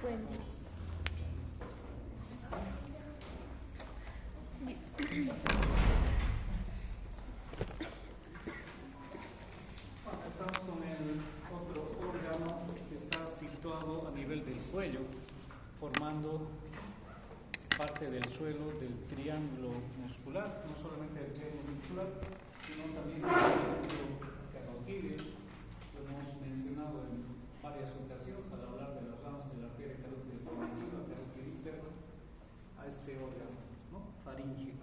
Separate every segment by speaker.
Speaker 1: Bueno.
Speaker 2: Estamos con el otro órgano que está situado a nivel del cuello, formando parte del suelo del triángulo muscular, no solamente del triángulo muscular, sino también del triángulo carotídeo. Lo hemos mencionado en varias ocasiones al hablar de las ramas de la arteria carótida primitiva, carótida interna, a este órgano, ¿no? Faringe.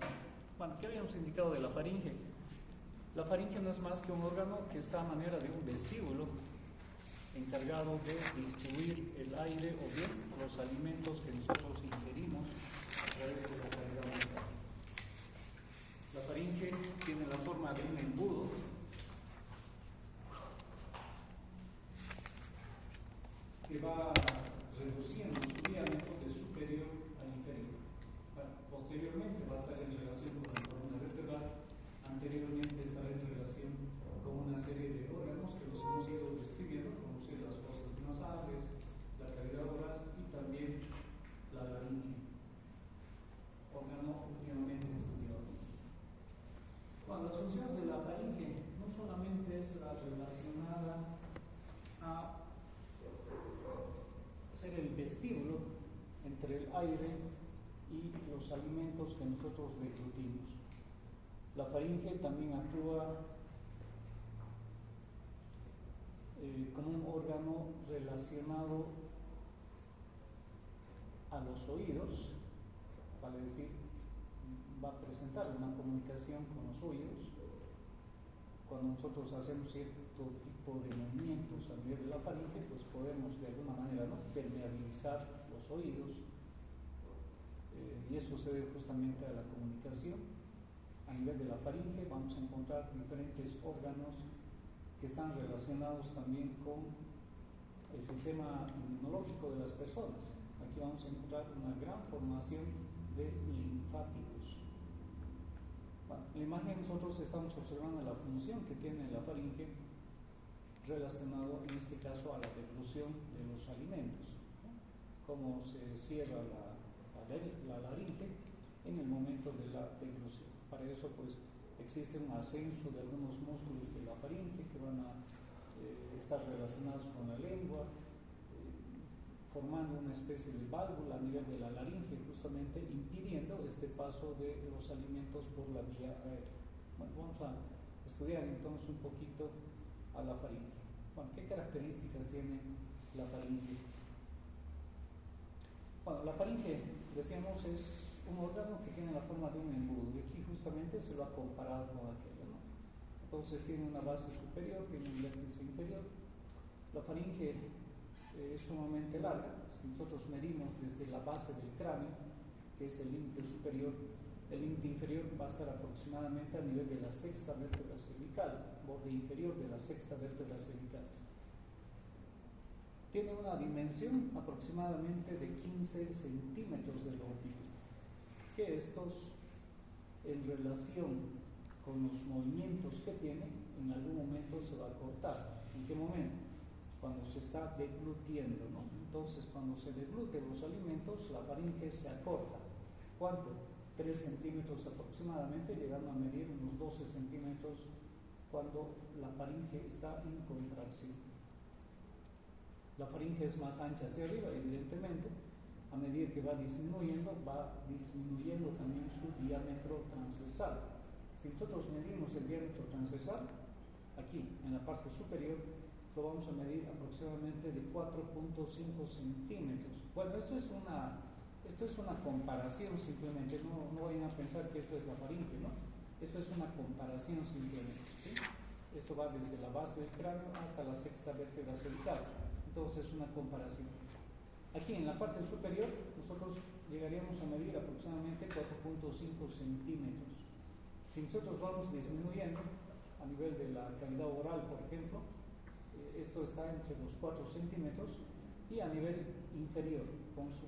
Speaker 2: Bueno, ¿qué habíamos indicado de la faringe? La faringe no es más que un órgano que está a manera de un vestíbulo encargado de distribuir el aire o bien los alimentos que nosotros ingerimos a través de la cavidad bucal. La faringe tiene la forma de un embudo que va reduciendo su diámetro de superior a inferior. Bueno, posteriormente va a estar en relación con la columna vertebral, anteriormente estará en relación con una serie de órganos que los hemos ido describiendo, como son las fosas nasales, la cavidad oral y también la laringe, órgano últimamente estudiado. Bueno, las funciones de la faringe no solamente es la relacionada a ser el vestíbulo entre el aire y los alimentos que nosotros deglutimos. La faringe también actúa como un órgano relacionado a los oídos, vale decir, va a presentar una comunicación con los oídos. Cuando nosotros hacemos cierto tipo de movimientos a nivel de la faringe, pues podemos de alguna manera, ¿no?, permeabilizar los oídos, y eso se debe justamente a la comunicación. A nivel de la faringe vamos a encontrar diferentes órganos que están relacionados también con el sistema inmunológico de las personas. Aquí vamos a encontrar una gran formación de linfáticos. Bueno, en la imagen nosotros estamos observando la función que tiene la faringe relacionado en este caso a la deglución de los alimentos, ¿no? Cómo se cierra la laringe en el momento de la deglución. Para eso pues existe un ascenso de algunos músculos de la faringe que van a estar relacionados con la lengua, formando una especie de válvula a nivel de la laringe, justamente impidiendo este paso de los alimentos por la vía aérea. Bueno, vamos a estudiar entonces un poquito a la faringe. Bueno, ¿qué características tiene la faringe? Bueno, la faringe, decíamos, es un órgano que tiene la forma de un embudo, y aquí justamente se lo ha comparado con aquello, ¿no? Entonces tiene una base superior, tiene un vértice inferior. La faringe es sumamente larga. Si nosotros medimos desde la base del cráneo, que es el límite superior, el límite inferior va a estar aproximadamente a nivel de la sexta vértebra cervical, borde inferior de la sexta vértebra cervical. Tiene una dimensión aproximadamente de 15 centímetros de longitud, que estos, en relación con los movimientos que tiene, en algún momento se va a cortar. ¿En qué momento? Cuando se está deglutiendo, ¿no? Entonces, cuando se degluten los alimentos, la faringe se acorta. ¿Cuánto? 3 centímetros aproximadamente, llegando a medir unos 12 centímetros cuando la faringe está en contracción. La faringe es más ancha hacia arriba, evidentemente. A medida que va disminuyendo también su diámetro transversal. Si nosotros medimos el diámetro transversal, aquí, en la parte superior, lo vamos a medir aproximadamente de 4.5 centímetros. Bueno, esto es una comparación simplemente, no vayan a pensar que esto es la faringe, ¿no? Esto es una comparación simplemente, ¿sí? Esto va desde la base del cráneo hasta la sexta vértebra cervical, entonces es una comparación. Aquí en la parte superior nosotros llegaríamos a medir aproximadamente 4.5 centímetros. Si nosotros vamos disminuyendo a nivel de la cavidad oral, por ejemplo, esto está entre los 4 centímetros, y a nivel inferior, con su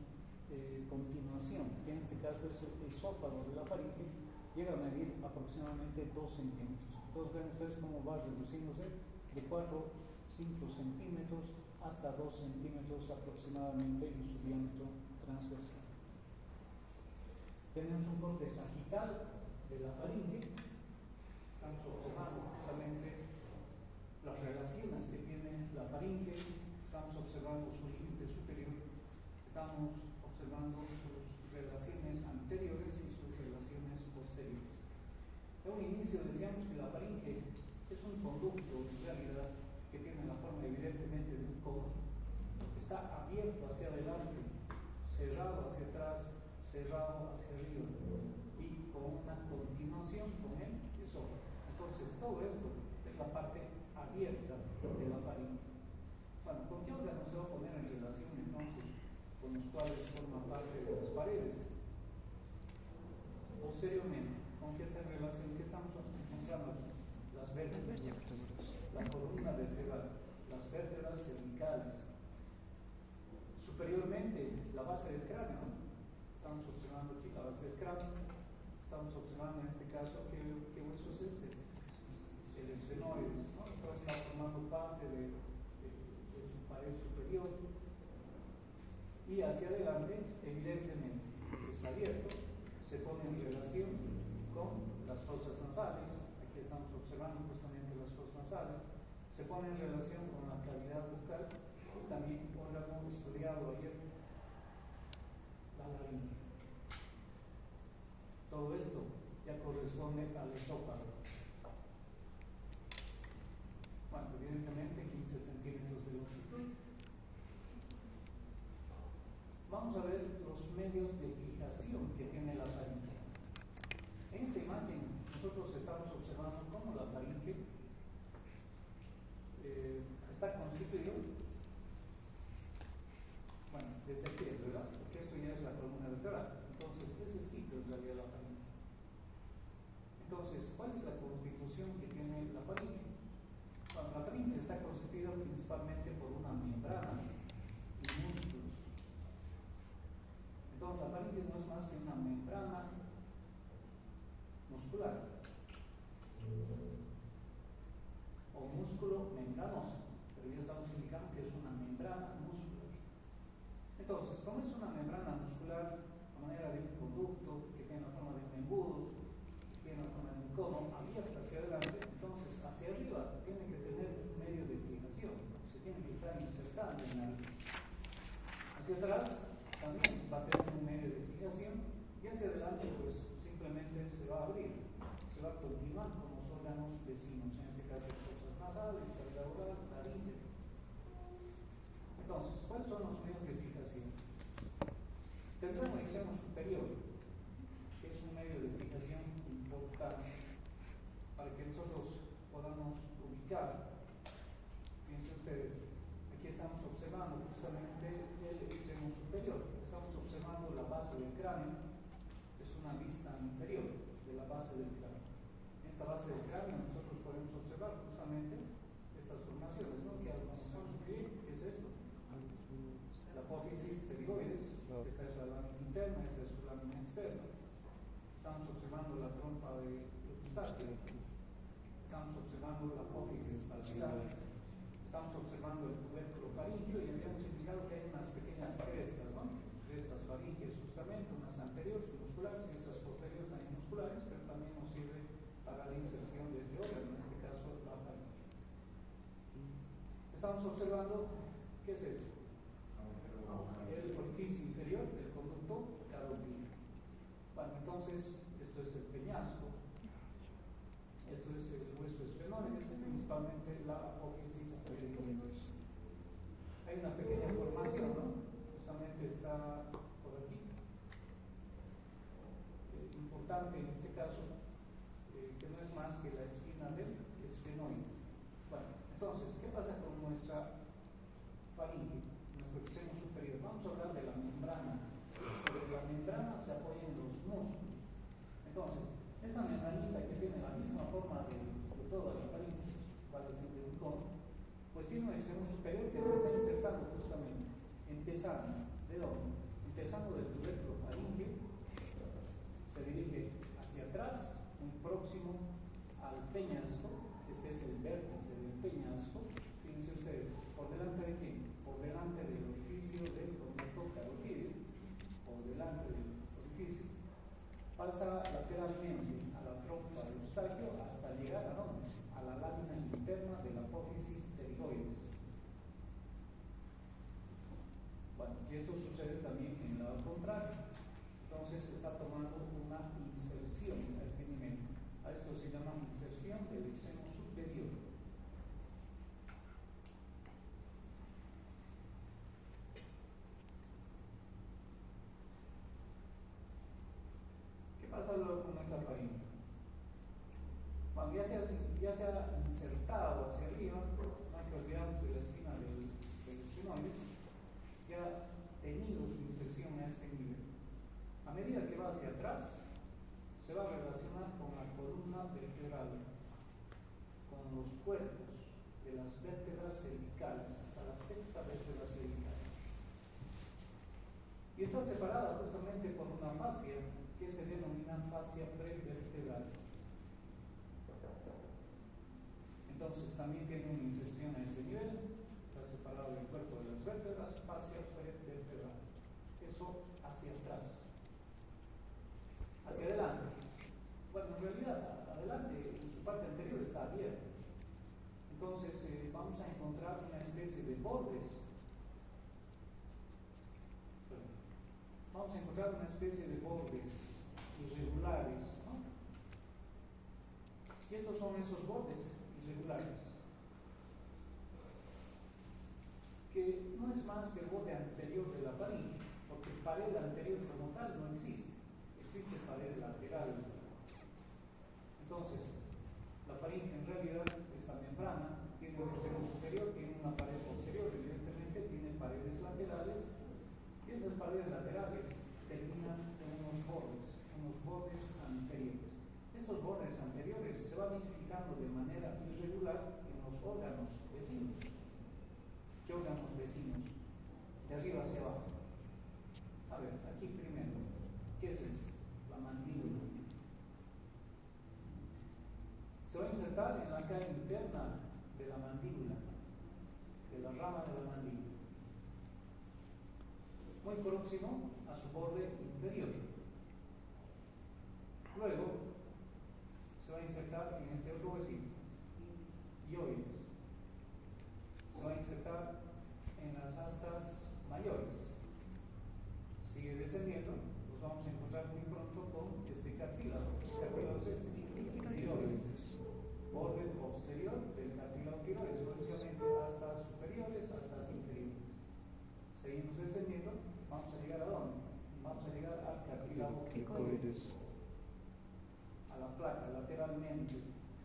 Speaker 2: continuación, que en este caso es el esófago de la faringe, llega a medir aproximadamente 2 centímetros. Entonces ven ustedes cómo va reduciéndose de 4, 5 centímetros hasta 2 centímetros aproximadamente en su diámetro transversal. Tenemos un corte sagital de la faringe. Estamos observando justamente las relaciones que tiene la faringe, estamos observando su límite superior, estamos observando sus relaciones anteriores y sus relaciones posteriores. En un inicio decíamos que la faringe es un conducto en realidad que tiene la forma evidentemente de un cono, está abierto hacia adelante, cerrado hacia atrás, cerrado hacia arriba y con una continuación con el esófago. Entonces todo esto es la parte abierta de la faringe. Bueno, ¿con qué órgano se va a poner en relación entonces con los cuales forma parte de las paredes? Posteriormente, ¿con qué está en relación? ¿Qué estamos encontrando aquí? Las vértebras, la columna vertebral, las vértebras cervicales. Superiormente, la base del cráneo, ¿no? Estamos observando aquí la base del cráneo. Estamos observando en este caso qué hueso es este, el esfenoides, ¿no? Entonces está formando parte de su pared superior. Y hacia adelante, evidentemente, es abierto, se pone en relación con las fosas nasales. Aquí estamos observando justamente las fosas nasales. Se pone en relación con la cavidad bucal y también órgano estudiado ayer, la laringe. Todo esto ya corresponde al esófago. Bueno, evidentemente 15 centímetros de longitud. Vamos a ver los medios de fijación que tiene la faringe. En esta imagen nosotros estamos observando cómo la faringe está constituido. Bueno, desde aquí es, ¿verdad? Porque esto ya es la columna vertebral. Entonces, ese es tipo en realidad la faringe. Entonces, ¿cuál es la constitución que tiene la faringe? Bueno, la faringe está constituida principalmente por una membrana y músculos. Entonces, la faringe no es más que una membrana muscular o músculo membranoso, pero ya estamos indicando que es una membrana muscular. Entonces, como es una membrana muscular a manera de un conducto que tiene la forma de un embudo, que tiene la forma de un cono abierto hacia adelante, entonces hacia arriba tiene que tener un medio de fijación, se tiene que estar insertando en la vida. Hacia atrás también va a tener un medio de fijación y hacia adelante pues simplemente se va a abrir, se va a continuar con los órganos vecinos, en este caso fosas nasales, cavidad oral, laringe. Entonces, ¿cuáles son los medios de fijación? Tendrá un extremo superior, que es un medio de fijación importante para que nosotros podamos ubicar. Fíjense ustedes, aquí estamos observando justamente el extremo superior, estamos observando la base del cráneo, es una vista inferior de la base del cráneo. En esta base del cráneo nosotros podemos observar justamente estas formaciones, ¿no? Que conocemos bien, ¿qué es esto? La apófisis pterigoides, esta es la lámina interna, esta es su lámina externa. Estamos observando la trompa de Eustaquio, estamos observando la apófisis basilar, estamos observando el tubérculo faríngeo y habíamos indicado que hay unas pequeñas crestas, ¿no? Crestas faríngeas justamente, unas anteriores musculares y otras posteriores también musculares, pero también nos sirve para la inserción de este órgano, en este caso la faringe. Estamos observando, ¿qué es esto? El orificio inferior del conducto carotídeo. Bueno, entonces, esto es el peñasco, esto es el hueso esfenoides, principalmente la apófisis pterigoides. Hay una pequeña formación, ¿no? Justamente está por aquí. Importante en este caso, que no es más que la espina del esfenoides. Bueno, entonces, ¿qué pasa con nuestra faringe? Nuestro extremo superior. Vamos a hablar de la membrana. Sobre la membrana se apoyan los músculos. Entonces, esta membranita que tiene la misma forma de toda la faringe, vale decir de un cono, pues tiene un extremo superior que se está insertando justamente, empezando, ¿de dónde? Empezando del tubérculo faríngeo, se dirige hacia atrás, muy próximo al peñasco. Este es el vértice del peñasco. Fíjense ustedes, ¿por delante de quién? por delante del orificio del conducto carotídeo o delante del orificio, pasa lateralmente a la trompa de Eustaquio hasta llegar a dónde? A la lámina interna de la apófisis pterigoides. Bueno, y esto sucede también en el lado contrario. Entonces está tomando una inserción a este nivel. A esto se llama inserción del extremo superior. ¿Qué pasa luego con nuestra faringe? Bueno, ya se ha insertado hacia arriba, no hay que olvidarnos de la espina del esfenoides, ya ha tenido su inserción a este nivel. A medida que va hacia atrás, se va a relacionar con la columna vertebral, con los cuerpos de las vértebras cervicales, hasta la sexta vértebra cervical. Y está separada justamente por una fascia que se denomina fascia prevertebral. Entonces también tiene una inserción a ese nivel, está separado del cuerpo de las vértebras, fascia prevertebral. Eso hacia atrás. Hacia adelante. Bueno, en realidad, adelante, en su parte anterior está abierta. Entonces, vamos a encontrar una especie de bordes. Vamos a encontrar una especie de bordes irregulares, ¿no? Y estos son esos bordes irregulares, que no es más que el borde anterior de la faringe, porque pared anterior como tal no existe. Existe pared lateral. Entonces, la faringe en realidad, esta membrana, tiene un extremo superior, tiene una pared posterior, evidentemente tiene paredes laterales, y esas paredes laterales terminan en unos bordes anteriores. Estos bordes anteriores se van a ir fijando de manera irregular en los órganos vecinos. ¿Qué órganos vecinos? De arriba hacia abajo. A ver, aquí primero, ¿qué es esto? La mandíbula. Se va a insertar en la cara interna de la mandíbula, de la rama de la mandíbula, muy próximo a su borde inferior. Luego se va a insertar en este otro vecino, hioides. Se va a insertar en las astas mayores. Sigue descendiendo, nos vamos a encontrar muy pronto con este cartílago. ¿Qué cartílago es este? Tiroides. Borde posterior del cartílago tiroides, lógicamente astas superiores, astas inferiores. Seguimos descendiendo, vamos a llegar a dónde? Vamos a llegar al cartílago cricoides, a la placa lateralmente,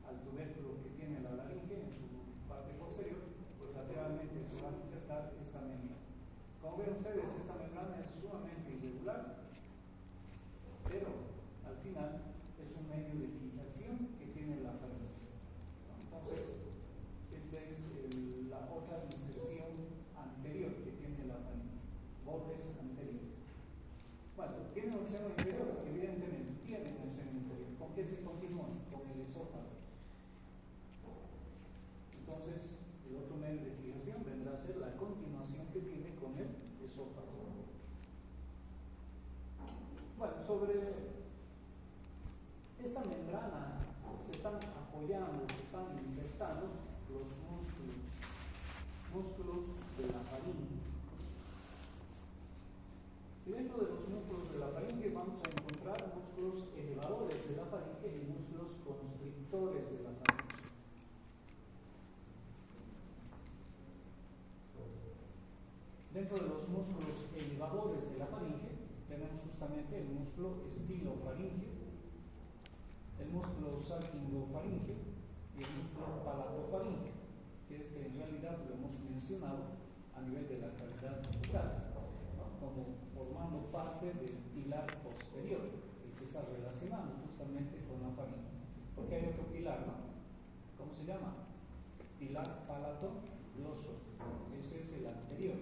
Speaker 2: al tubérculo que tiene la laringe en su parte posterior, pues lateralmente se va a insertar esta membrana. Como ven ustedes, esta membrana es sumamente irregular, pero al final es un medio de fijación que tiene la faringe. Entonces, esta es la otra inserción anterior que tiene la faringe, bordes anteriores. Bueno, tiene un seno inferior, evidentemente tiene un seno inferior. ¿Con qué se continúa? Con el esófago. Entonces, el otro medio de fijación vendrá a ser la continuación que tiene con el esófago. Bueno, sobre esta membrana se están apoyando, se están insertando los músculos de la faringe. Y dentro de los músculos de la faringe vamos a encontrar músculos elevadores de la faringe y músculos constrictores de la faringe. Dentro de los músculos elevadores de la faringe tenemos justamente el músculo estilofaringeo, el músculo salpingofaringeo y el músculo palatofaringeo, que en realidad lo hemos mencionado a nivel de la cavidad bucal, ¿no? Como formando parte del pilar posterior, el que está relacionado justamente con la faringe. Porque hay otro pilar, ¿no? ¿Cómo se llama? Pilar palato-gloso. Ese es el anterior.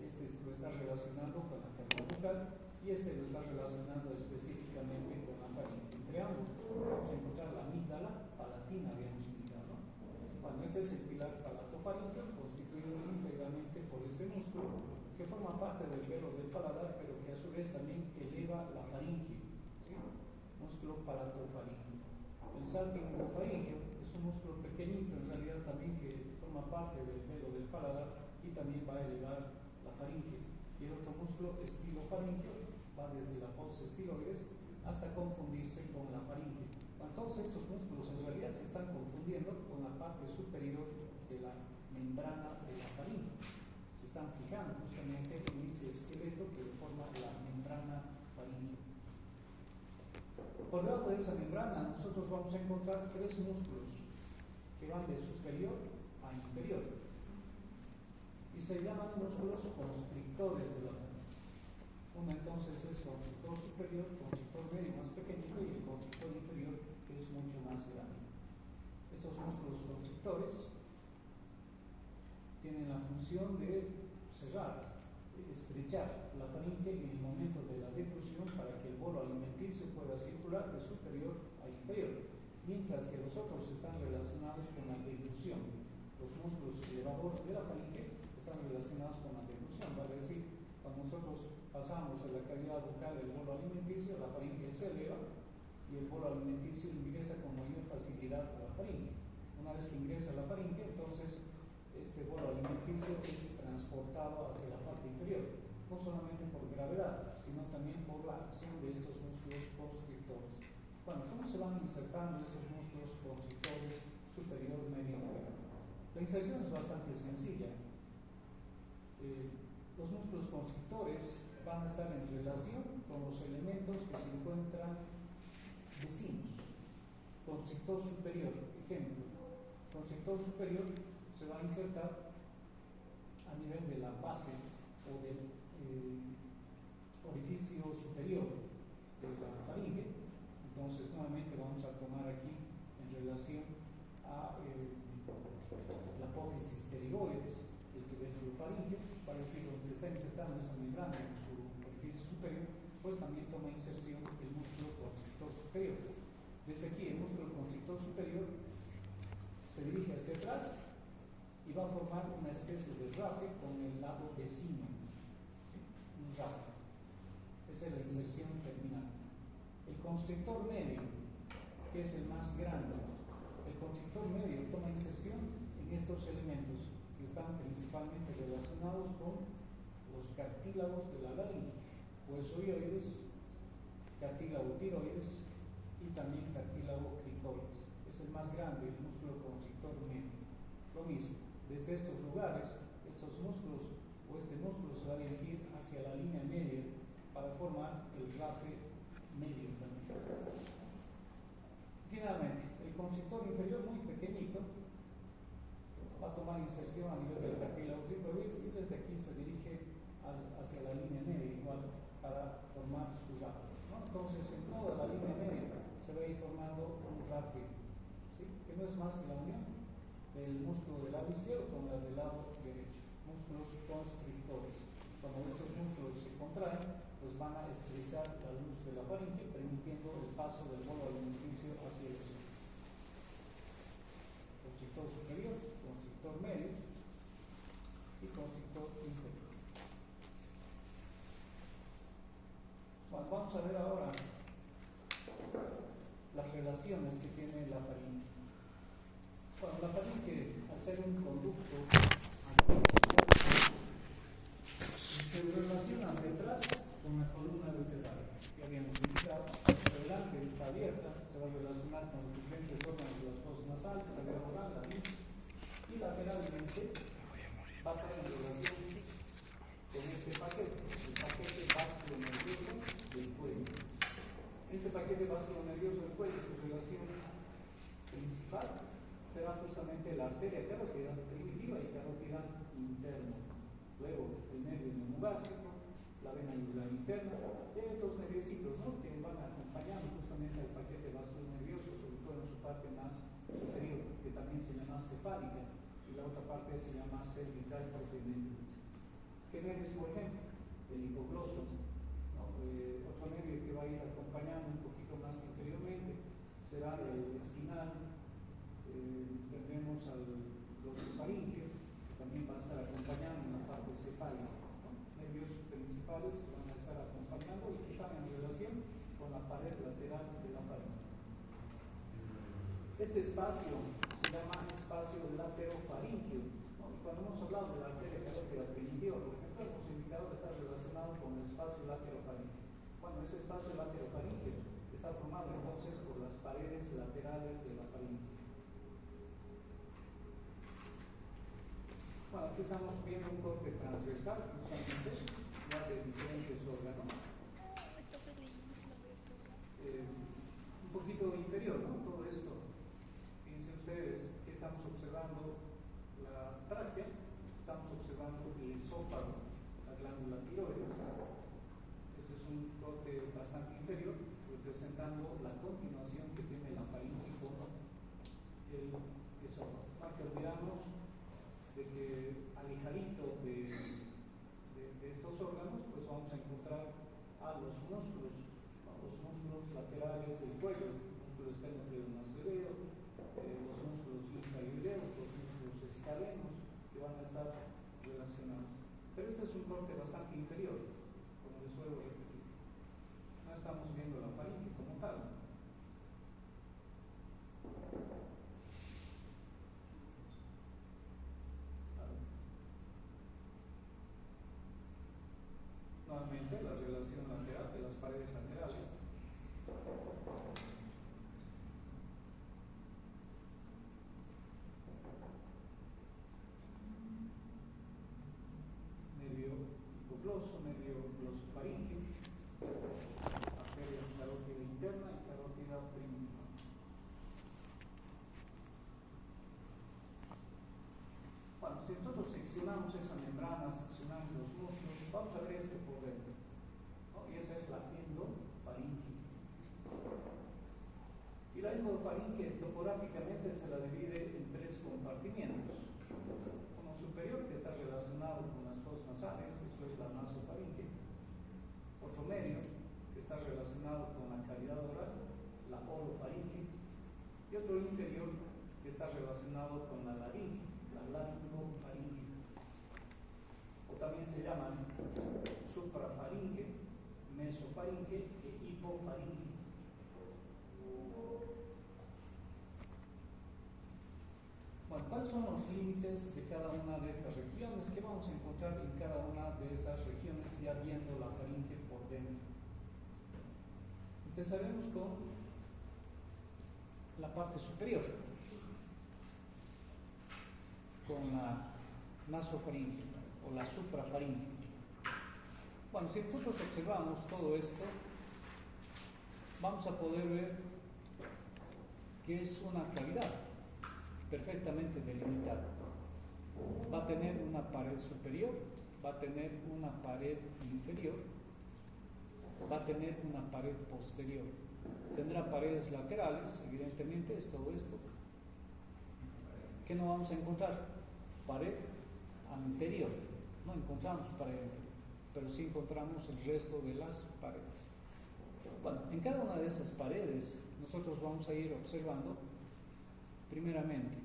Speaker 2: Este lo está relacionando con la cavidad bucal y este lo está relacionando específicamente con la faringe. Entre ambos vamos a encontrar la amígdala palatina, habíamos indicado, ¿no? Bueno, este es el pilar palatofaringeo, constituido íntegramente por este músculo que forma parte del velo del paladar, pero que a su vez también eleva la faringe, ¿sí? Músculo palatofaríngeo. El salpingofaríngeo es un músculo pequeñito, en realidad también que forma parte del velo del paladar y también va a elevar la faringe. Y el otro músculo estilofaríngeo va desde la fosa estiloides hasta confundirse con la faringe. Todos estos músculos en realidad se están confundiendo con la parte superior de la membrana de la faringe. Se están fijando justamente en ese esqueleto que forma la membrana faríngea. Por debajo de esa membrana nosotros vamos a encontrar tres músculos que van de superior a inferior y se llaman músculos constrictores de la faringe. Uno entonces es constrictor superior, constrictor medio más pequeñito y el constrictor inferior que es mucho más grande. Estos músculos constrictores tienen la función de cerrar, estrechar la faringe en el momento de la deglución para que el bolo alimenticio pueda circular de superior a inferior, mientras que los otros están relacionados con la deglución. Los músculos elevadores de la faringe están relacionados con la deglución, vale decir, cuando nosotros pasamos de la cavidad bucal del bolo alimenticio, la faringe se eleva y el bolo alimenticio ingresa con mayor facilidad a la faringe. Una vez que ingresa a la faringe, entonces este bolo alimenticio es transportado hacia la parte inferior, no solamente por gravedad, sino también por la acción de estos músculos constrictores. Bueno, ¿cómo se van insertando estos músculos constrictores superior, medio, inferior? La inserción es bastante sencilla. Los músculos constrictores van a estar en relación con los elementos que se encuentran vecinos. Constrictor superior, ejemplo. Constrictor superior se va a insertar a nivel de la base o del orificio superior de la faringe. Entonces, nuevamente vamos a tomar aquí en relación a la apófisis pterigoides, el tubérculo faríngeo, para decir donde se está insertando esa membrana en su orificio superior, pues también toma inserción el músculo constrictor superior. Desde aquí, el músculo constrictor superior se dirige hacia atrás y va a formar una especie de rafe con el lado vecino, ¿sí? Un rafe. Esa es la inserción terminal. El constrictor medio, que es el más grande, el constrictor medio toma inserción en estos elementos que están principalmente relacionados con los cartílagos de la laringe, hueso ioides, cartílago tiroides y también cartílago cricoides. Es el más grande, el músculo constrictor medio. Lo mismo, desde estos lugares, estos músculos o este músculo se va a dirigir hacia la línea media para formar el rafe medio también. Finalmente, el constrictor inferior muy pequeñito va a tomar inserción a nivel del cartílago cricoides y desde aquí se dirige hacia la línea media igual para formar su rafe, ¿no? Entonces, en toda la línea media se va a ir formando un rafe, ¿sí? Que no es más que la unión del músculo del lado izquierdo con el del lado derecho, músculos constrictores. Cuando estos músculos se contraen, pues van a estrechar la luz de la faringe, permitiendo el paso del bolo alimenticio hacia el esófago. Constrictor superior, constrictor medio y constrictor inferior. Bueno, vamos a ver ahora las relaciones que tiene la faringe. Bueno, la faringe, al ser un conducto, se relaciona hacia atrás con la columna vertebral que habíamos indicado. Adelante está abierta, se va a relacionar con los diferentes órganos de las fosas nasales, la vía oral, la línea, y lateralmente va a estar en relación con este paquete, el paquete vasculo-nervioso del cuello. Este paquete vasculo-nervioso del cuello, su relación principal será justamente la arteria carótida primitiva y carótida interna. Luego el nervio neumogástrico, la vena yugular interna, y hay otros nerviositos, ¿no?, que van acompañando justamente al paquete vasculo-nervioso, sobre todo en su parte más superior, que también se llama cefálica, y la otra parte se llama cervical propiamente. ¿Qué nervios, por ejemplo? El hipogloso, ¿no? Otro nervio que va a ir acompañando un poquito más inferiormente será el espinal. Tendremos al glosofaríngeo, que también va a estar acompañando en la parte cefálica, ¿no? Nervios principales que van a estar acompañando y que están en relación con la pared lateral de la faringe. Este espacio se llama espacio laterofaringio, ¿no? Y cuando hemos hablado de la arteria carótida inferior, por ejemplo, hemos indicado que está relacionado con el espacio laterofaringio. Bueno, ese espacio laterofaringio está formado entonces por las paredes laterales de la faringe. Bueno, aquí estamos viendo un corte transversal, justamente, ya de diferentes órganos. Un poquito inferior, ¿no? Todo esto. Fíjense ustedes que estamos observando la tráquea, estamos observando el esófago, la glándula tiroides. Ese es un corte bastante inferior, representando la continuación que tiene la faringe con el esófago. No que olvidamos de que alejadito de estos órganos, pues vamos a encontrar a los músculos laterales del cuello, el músculo esternocleidomastoideo, los músculos linfayureos, los músculos escalenos, que van a estar relacionados. Pero este es un corte bastante inferior, como les vuelvo a repetir. No estamos viendo la faringe como tal. Nuevamente, la relación lateral de las paredes laterales. Nervio hipogloso, nervio glosofaringeo, arterias carótida interna y carótida primitiva. Bueno, si nosotros seccionamos esa membrana, seccionamos los músculos, vamos a ver esto por dentro, ¿no? Y esa es la endofaringe. Y la endofaringe topográficamente se la divide en tres compartimientos. Uno superior, que está relacionado con las fosas nasales, eso es la nasofaringe. Otro medio, que está relacionado con la cavidad oral, la orofaringe. Y otro inferior, que está relacionado con la laringe, la laringofaringe. O también se llaman suprafaringe, mesofaringe e hipofaringe. Bueno, ¿cuáles son los límites de cada una de estas regiones? ¿Qué vamos a encontrar en cada una de esas regiones ya viendo la faringe por dentro? Empezaremos con la parte superior, con la nasofaringe o la suprafaringe. Bueno, si nosotros observamos todo esto, vamos a poder ver que es una cavidad perfectamente delimitada. Va a tener una pared superior, va a tener una pared inferior, va a tener una pared posterior. Tendrá paredes laterales, evidentemente es todo esto. ¿Qué no vamos a encontrar? Pared anterior. No encontramos pared anterior, pero sí encontramos el resto de las paredes. Bueno, en cada una de esas paredes nosotros vamos a ir observando, primeramente,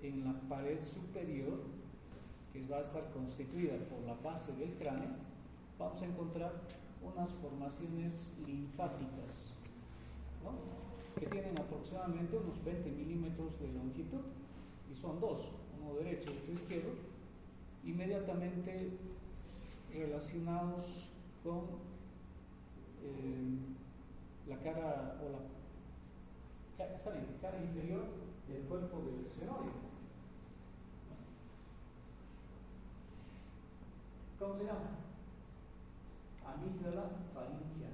Speaker 2: en la pared superior, que va a estar constituida por la base del cráneo, vamos a encontrar unas formaciones linfáticas, ¿no? Que tienen aproximadamente unos 20 milímetros de longitud, y son dos, uno derecho y otro izquierdo, inmediatamente relacionados con la cara o cara inferior del cuerpo del esfenoide. ¿Cómo se llama? Amígdala faringea.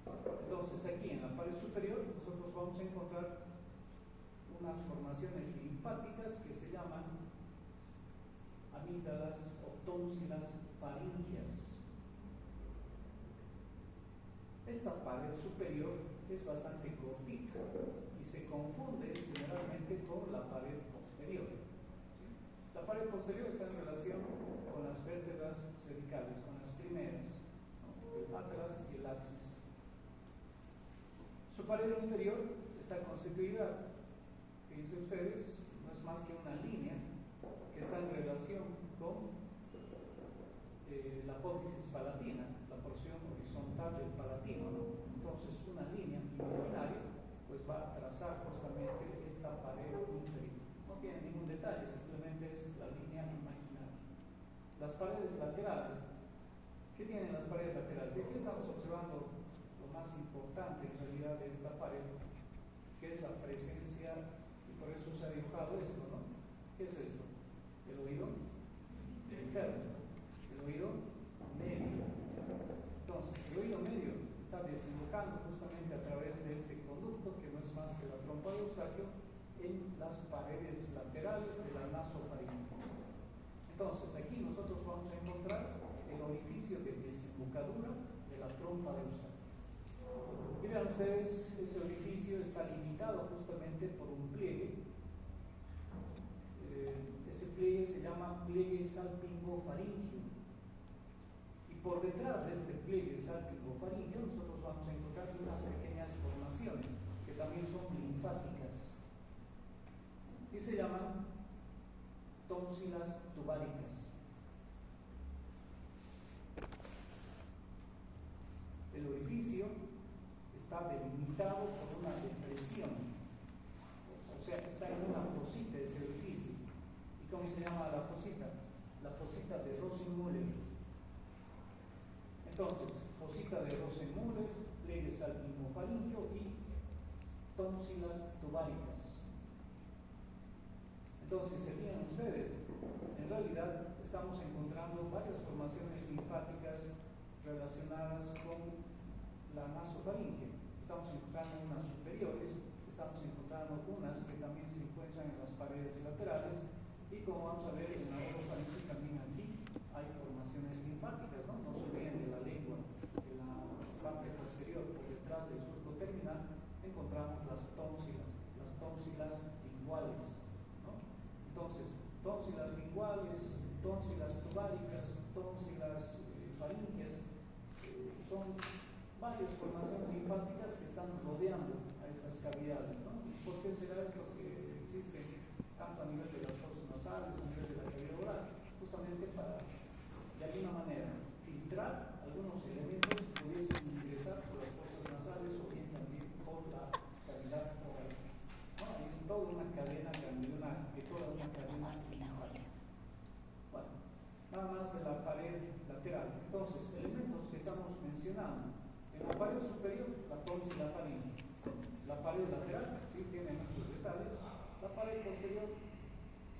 Speaker 2: Entonces aquí en la pared superior nosotros vamos a encontrar unas formaciones linfáticas que se llaman amígdalas o tónsilas faringeas. Esta pared superior es bastante cortita y se confunde generalmente con la pared posterior. La pared posterior está en relación con las vértebras cervicales, con las primeras, ¿no? El atlas y el axis. Su pared inferior está constituida, fíjense ustedes, no es más que una línea que está en relación con la apófisis palatina, la porción horizontal del palatino, ¿no? Entonces una línea imaginaria pues va a trazar justamente esta pared inferior. No tiene ningún detalle, simplemente es la línea imaginaria. Las paredes laterales, ¿qué tienen las paredes laterales? Y aquí estamos observando lo más importante en realidad de esta pared, que es la presencia, y por eso se ha dibujado esto, ¿no? ¿Qué es esto? El oído interno, el oído medio. Entonces, el oído medio está desembocando justamente a través de este conducto, que no es más que la trompa de Eustaquio, en las paredes laterales de la nasofaringe. Entonces, aquí nosotros vamos a encontrar el orificio de desembocadura de la trompa de Eustaquio. Y vean ustedes, ese orificio está limitado justamente por un pliegue. Ese pliegue se llama pliegue salpingofaringio. Y por detrás de este pliegue salpingofaringio nosotros vamos a encontrar unas pequeñas formaciones que también son linfáticas y se llaman tónsilas tubáricas. El orificio está delimitado por una depresión, o sea, está en una fosita ese orificio. ¿Y cómo se llama la fosita? La fosita de Rosenmüller. Entonces, fosita de Rosenmüller, pliegue salpingofaringio y tónsilas tubáricas. Entonces, se fijan ustedes, en realidad estamos encontrando varias formaciones linfáticas relacionadas con la nasofaringe. Estamos encontrando unas superiores, estamos encontrando unas que también se encuentran en las paredes laterales, y como vamos a ver en la orofaringe también aquí hay formaciones linfáticas, ¿no? No se olviden de la lengua, en la parte posterior, por detrás del surco terminal, encontramos las tónsilas linguales, ¿no? Entonces, tónsilas linguales, tónsilas tubáricas, tónsilas faringias, son varias formaciones linfáticas que están rodeando a estas cavidades, ¿no? ¿Por qué será esto que existe tanto a nivel de las fosas nasales, a nivel de la cavidad oral? Justamente para, de alguna manera, filtrar algunos elementos que pudiesen ingresar por las fosas nasales o bien también por la cavidad oral, ¿no? Hay toda una cadena ganglionar, toda una cadena linfática. Bueno, nada más de la pared lateral. Entonces, elementos que estamos mencionando. En la pared superior, la tónsila faringe. La pared lateral, sí tiene muchos detalles. La pared posterior,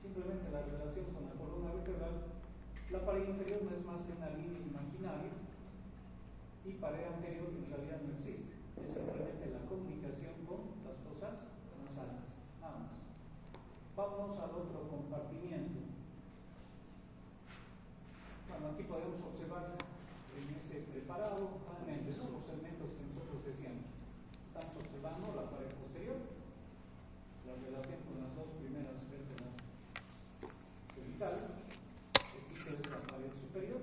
Speaker 2: simplemente la relación con la columna vertebral. La pared inferior no es más que una línea imaginaria. Y pared anterior en realidad no existe. Es simplemente la comunicación con las fosas nasales. Nada más. Vamos al otro compartimiento. Bueno, aquí podemos observar en ese preparado, realmente son los elementos que nosotros decíamos. Estamos observando la pared posterior, la relación con las dos primeras vértebras cervicales. Esta es la pared superior,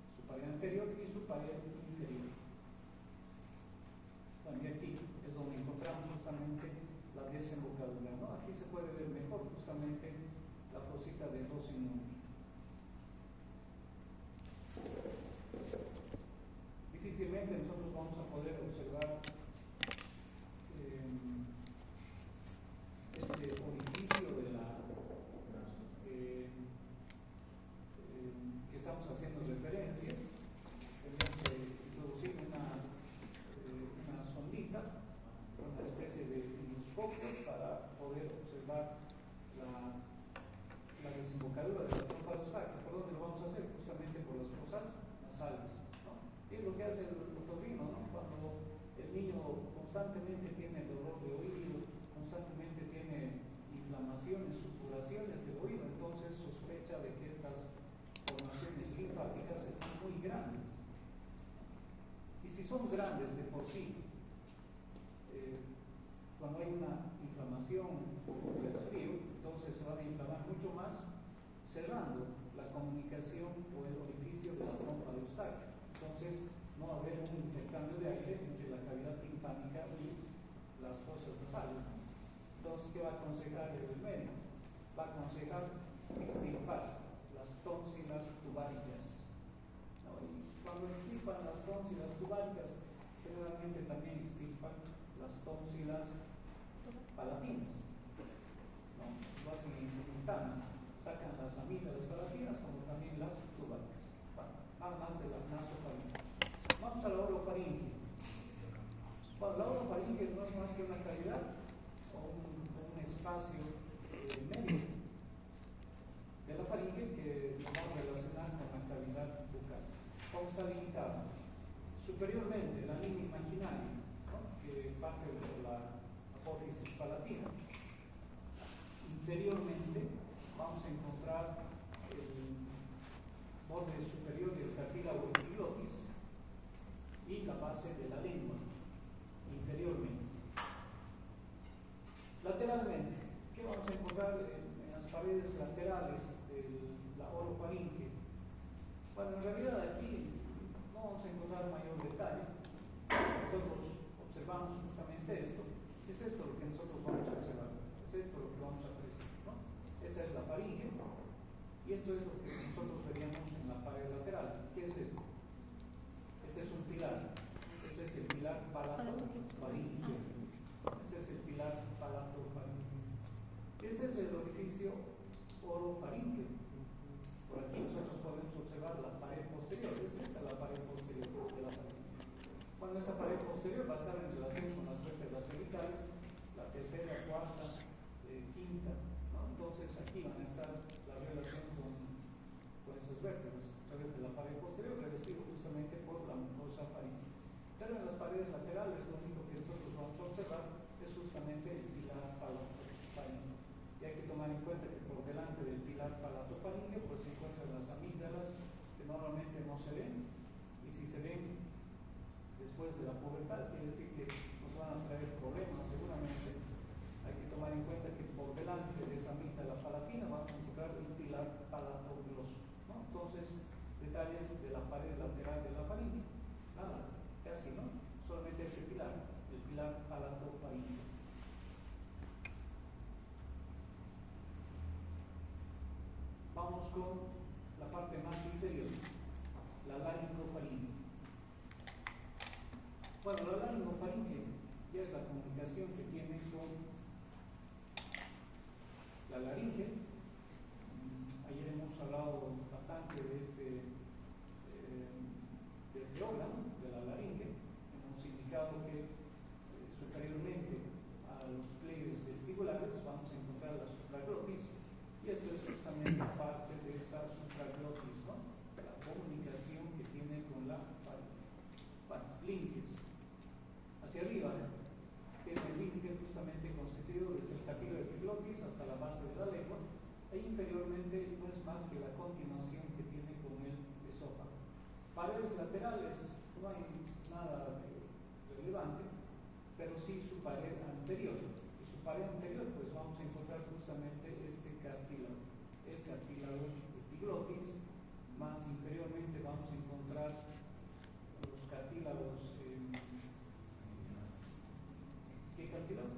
Speaker 2: su pared anterior y su pared inferior. Bueno, y aquí es donde encontramos justamente la desembocadura, ¿no? Aquí se puede ver mejor justamente la fosita de Rosenmüller. Difícilmente nosotros vamos a poder observar este orificio de la que estamos haciendo referencia. Tenemos que introducir una sondita, una especie de endoscopio para poder observar la desembocadura de la trompa de Eustaquio. ¿Por dónde lo vamos a hacer? Justamente por las fosas nasales, ¿no? Y es lo que hace el otorrino, ¿no? Cuando el niño constantemente tiene dolor de oído, constantemente tiene inflamaciones, supuraciones del oído, entonces sospecha de que estas formaciones linfáticas están muy grandes. Y si son grandes de por sí, cuando hay una inflamación o un resfrío, entonces se van a inflamar mucho más, cerrando la comunicación o el orificio de la trompa de Eustaquio. Entonces no va a haber un intercambio de aire entre la cavidad timpánica y las fosas nasales. Entonces, ¿qué va a aconsejar el médico? va a aconsejar extirpar las tónsilas tubáricas, ¿no? Y cuando extirpan las tónsilas tubáricas, generalmente también extirpan las tónsilas palatinas, ¿no? Lo hacen en simultáneo, sacan las amígdalas palatinas como también las tubáricas. Bueno, nada más de la nasofaringe. Vamos a la orofaringe. Bueno, la orofaringe no es más que una cavidad o un espacio medio de la faringe que vamos a relacionar con la cavidad bucal. ¿Cómo está limitada? Superiormente, la línea imaginaria, ¿no? Que parte de la apófisis palatina. Inferiormente, vamos a encontrar el borde superior del cartílago epiglotis y la base de la lengua, inferiormente. Lateralmente, ¿qué vamos a encontrar en las paredes laterales de la orofaringe? Bueno, en realidad aquí no vamos a encontrar mayor detalle. Nosotros observamos justamente esto. Es esto lo que nosotros vamos a observar. Es esto lo que vamos a apreciar, ¿no? Esta es la faringe y esto es lo que nosotros veríamos en la pared lateral. ¿Qué es esto? Este es un pilar. Este es el pilar palatofaringeo. Este es el pilar palatofaringeo. Este es el orificio orofaringeo. Por aquí nosotros podemos observar la pared posterior. Es esta la pared posterior de la faringe. Bueno, esa pared posterior va a estar en relación con las vértebras cervicales, la tercera, cuarta, quinta, ¿no? Entonces aquí van a estar la relación con esas vértebras a través de la pared posterior, revestido justamente por la mucosa faringe. Pero en las paredes laterales lo único que nosotros vamos a observar es justamente el pilar palatofaringeo. Y hay que tomar en cuenta que por delante del pilar palatofaringeo pues se encuentran las amígdalas que normalmente no se ven, y si se ven después de la pubertad quiere decir que nos van a traer problemas seguramente. Hay que tomar en cuenta que por delante de esa amígdala palatina vamos a encontrar el pilar palatogloso, ¿no? Entonces, detalles de la pared lateral de la faringe, nada, casi, ¿no? Solamente este pilar, el pilar palatofaringeo. Vamos con la parte más inferior, la laringofaringe. Bueno, la laringofaringe ya es la comunicación que tiene con la laringe. Ayer hemos hablado bastante de este órgano, de la laringe. Hemos indicado que superiormente a los pliegues vestibulares vamos a encontrar la supraglotis, y esto es justamente parte de esa supraglotis, ¿no? La comunicación que tiene con la faringe. Bueno, límites. Hacia arriba, tiene el límite justamente constituido desde el cartílago epiglotis hasta la base de la lengua, e inferiormente no es más que la continuación que tiene con el esófago. Paredes laterales, no hay nada relevante, pero sí su pared anterior. Y su pared anterior, pues vamos a encontrar justamente este cartílago, el cartílago epiglotis. Más inferiormente vamos a encontrar los cartílagos. ¿Qué cartílago?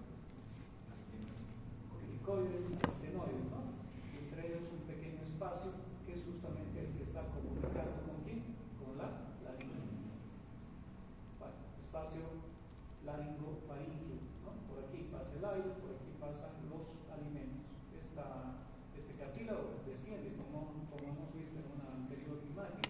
Speaker 2: Cricoides y adenoides, ¿no? Y entre ellos un pequeño espacio que es justamente el que está comunicando con quién, con la laringe. Bueno, espacio laringofaringeo, ¿no? Por aquí pasa el aire, por aquí pasan los alimentos. Este cartílago desciende, como hemos visto en una anterior imagen,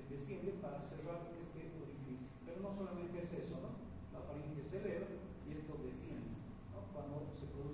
Speaker 2: desciende para cerrar este orificio. Pero no solamente es eso, ¿no? La faringe se eleva y esto desciende, ¿no? Cuando se produce